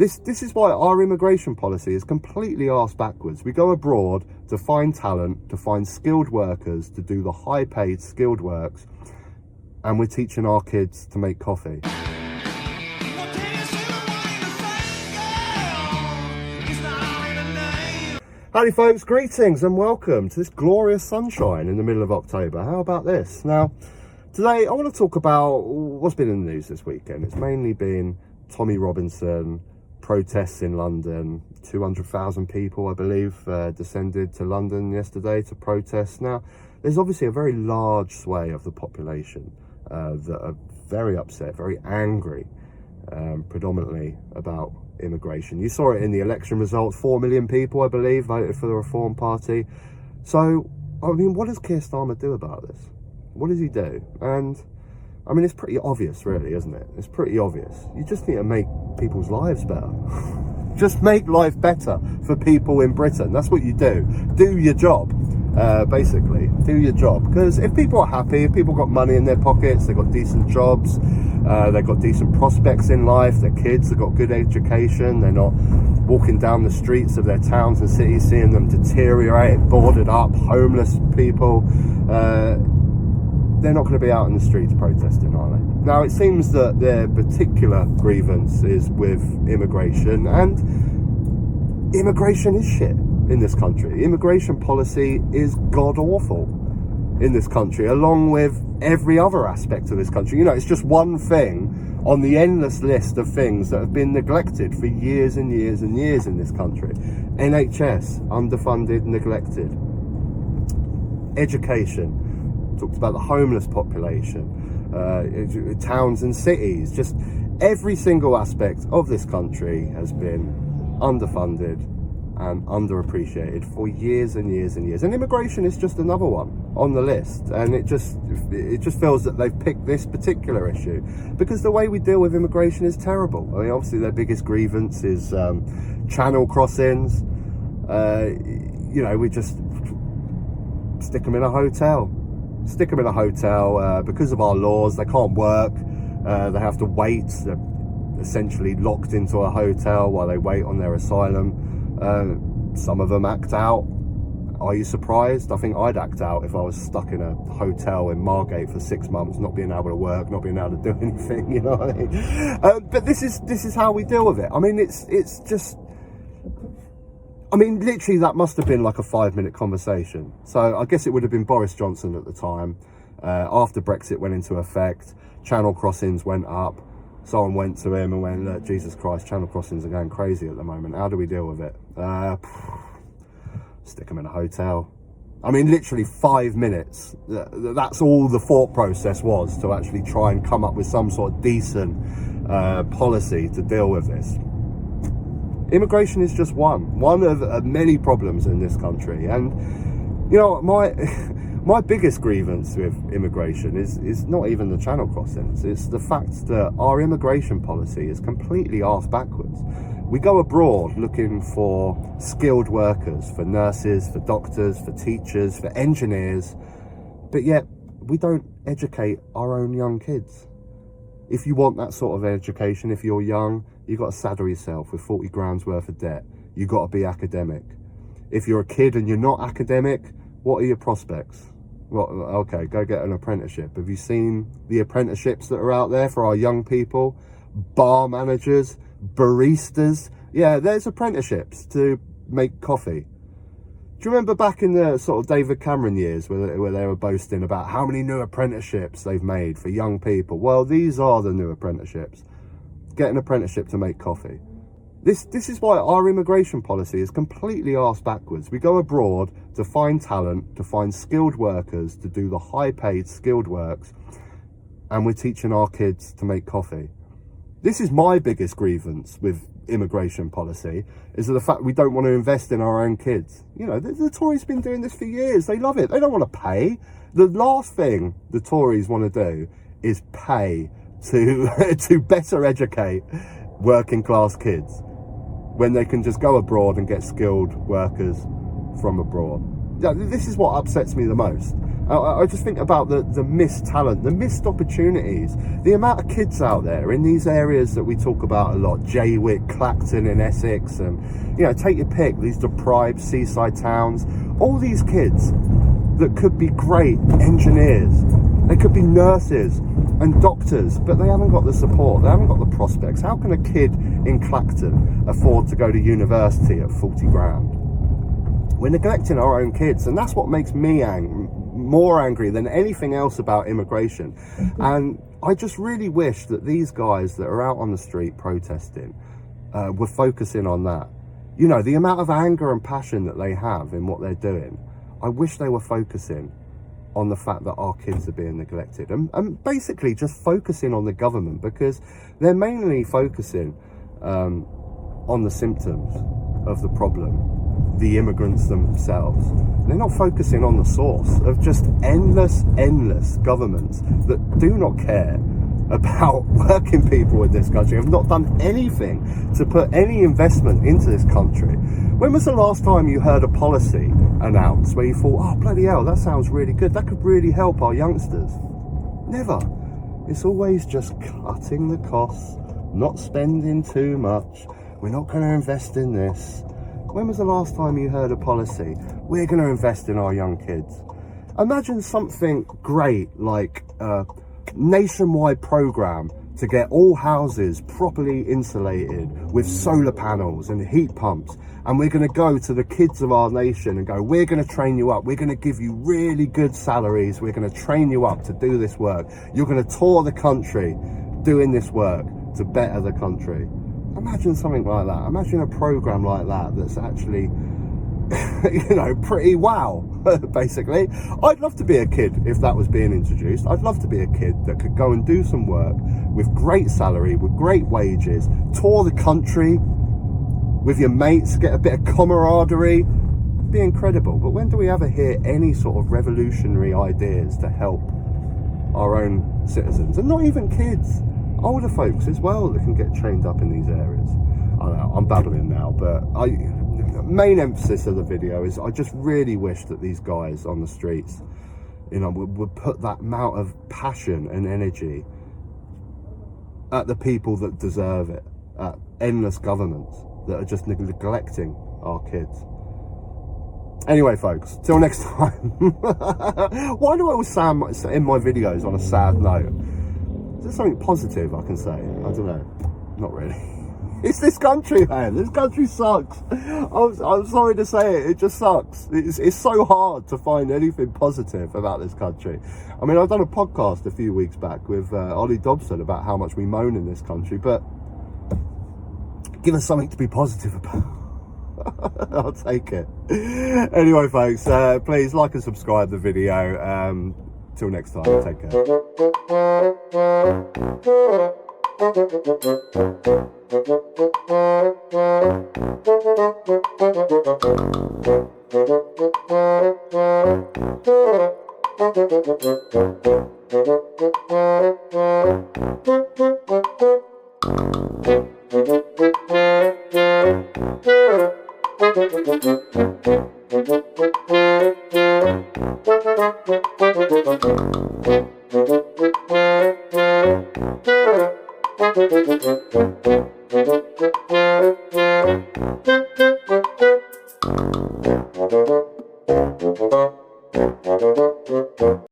This is why our immigration policy is completely arse backwards. We go abroad to find talent, to find skilled workers, to do the high-paid skilled works, and we're teaching our kids to make coffee. Howdy folks, greetings and welcome to this glorious sunshine in the middle of October. How about this? Now, today I want to talk about what's been in the news this weekend. It's mainly been Tommy Robinson, protests in London, 200,000 people, I believe, descended to London yesterday to protest. Now, there's obviously a very large sway of the population that are very upset, very angry, predominantly about immigration. You saw it in the election results. 4 million people, I believe, voted for the Reform Party. So, I mean, what does Keir Starmer do about this? What does he do? And, I mean, it's pretty obvious, really, isn't it? It's pretty obvious. You just need to make people's lives better. Just make life better for people in Britain. That's what you do. Do your job, basically. Do your job. Because if people are happy, if people got money in their pockets, they've got decent jobs, they've got decent prospects in life, their kids have got good education, they're not walking down the streets of their towns and cities seeing them deteriorate, boarded up, homeless people, they're not going to be out in the streets protesting, are they? Now, it seems that their particular grievance is with immigration, and immigration is shit in this country. Immigration policy is god-awful in this country, along with every other aspect of this country. You know, it's just one thing on the endless list of things that have been neglected for years and years and years in this country. NHS, underfunded, neglected. Education, talked about the homeless population, towns and cities. Just every single aspect of this country has been underfunded and underappreciated for years and years and years. And immigration is just another one on the list. And it just feels that they've picked this particular issue because the way we deal with immigration is terrible. I mean, obviously their biggest grievance is channel crossings. You know, we just stick them in a hotel. Stick them in a hotel because of our laws. They can't work. They have to wait. They're essentially locked into a hotel while they wait on their asylum. Some of them act out. Are you surprised? I think I'd act out if I was stuck in a hotel in Margate for 6 months, not being able to work, not being able to do anything. You know what I mean? But this is how we deal with it. I mean, it's just. I mean, literally, that must have been like a 5-minute conversation. So I guess it would have been Boris Johnson at the time. After Brexit went into effect, channel crossings went up. Someone went to him and went, look, Jesus Christ, channel crossings are going crazy at the moment. How do we deal with it? Stick them in a hotel. I mean, literally 5 minutes. That's all the thought process was, to actually try and come up with some sort of decent policy to deal with this. Immigration is just one of many problems in this country. And, you know, my biggest grievance with immigration is not even the channel crossings. It's the fact that our immigration policy is completely arse backwards. We go abroad looking for skilled workers, for nurses, for doctors, for teachers, for engineers, but yet we don't educate our own young kids. If you want that sort of education, if you're young, you've got to saddle yourself with 40 grand's worth of debt. You've got to be academic. If you're a kid and you're not academic, what are your prospects? Well, okay, go get an apprenticeship. Have you seen the apprenticeships that are out there for our young people? Bar managers, baristas. Yeah, there's apprenticeships to make coffee. Do you remember back in the sort of David Cameron years where they were boasting about how many new apprenticeships they've made for young people? Well, these are the new apprenticeships. Get an apprenticeship to make coffee. This is why our immigration policy is completely arse backwards. We go abroad to find talent, to find skilled workers, to do the high-paid skilled works, and we're teaching our kids to make coffee. This is my biggest grievance with immigration policy, is the fact we don't want to invest in our own kids. You know, the Tories have been doing this for years. They love it. They don't want to pay. The last thing the Tories want to do is pay to better educate working class kids when they can just go abroad and get skilled workers from abroad. Yeah, this is what upsets me the most. I just think about the missed talent, the missed opportunities, the amount of kids out there in these areas that we talk about a lot, Jaywick, Clacton in Essex, and, you know, take your pick, these deprived seaside towns, all these kids that could be great engineers, they could be nurses and doctors, but they haven't got the support, they haven't got the prospects. How can a kid in Clacton afford to go to university at 40 grand? We're neglecting our own kids, and that's what makes me more angry than anything else about immigration. And I just really wish that these guys that are out on the street protesting were focusing on that. You know, the amount of anger and passion that they have in what they're doing, I wish they were focusing on the fact that our kids are being neglected, and basically just focusing on the government, because they're mainly focusing on the symptoms of the problem, the immigrants themselves. They're not focusing on the source of just endless governments that do not care about working people in this country, have not done anything to put any investment into this country. When was the last time you heard a policy announced where you thought, oh bloody hell, that sounds really good, that could really help our youngsters? Never. It's always just cutting the costs, not spending too much, we're not going to invest in this. When was the last time you heard a policy, we're going to invest in our young kids? Imagine something great like a nationwide program to get all houses properly insulated with solar panels and heat pumps, and we're going to go to the kids of our nation and go, we're going to train you up, we're going to give you really good salaries, we're going to train you up to do this work, you're going to tour the country doing this work to better the country. Imagine something like that. Imagine a program like that that's actually, you know, pretty wow, basically. I'd love to be a kid if that was being introduced. I'd love to be a kid that could go and do some work with great salary, with great wages, tour the country with your mates, get a bit of camaraderie. It'd be incredible. But when do we ever hear any sort of revolutionary ideas to help our own citizens? And not even kids. Older folks as well that can get trained up in these areas. I don't know, I'm babbling now, but main emphasis of the video is I just really wish that these guys on the streets, you know, would put that amount of passion and energy at the people that deserve it, at endless governments that are just neglecting our kids. Anyway, folks, till next time. Why do I always sound in my videos on a sad note? Is there something positive I can say? I don't know. Not really. It's this country, man. This country sucks. I'm sorry to say it. It just sucks. It's so hard to find anything positive about this country. I mean, I've done a podcast a few weeks back with Ollie Dobson about how much we moan in this country, but give us something to be positive about. I'll take it. Anyway, folks, please like and subscribe the video. Till next time, take care. Thank you.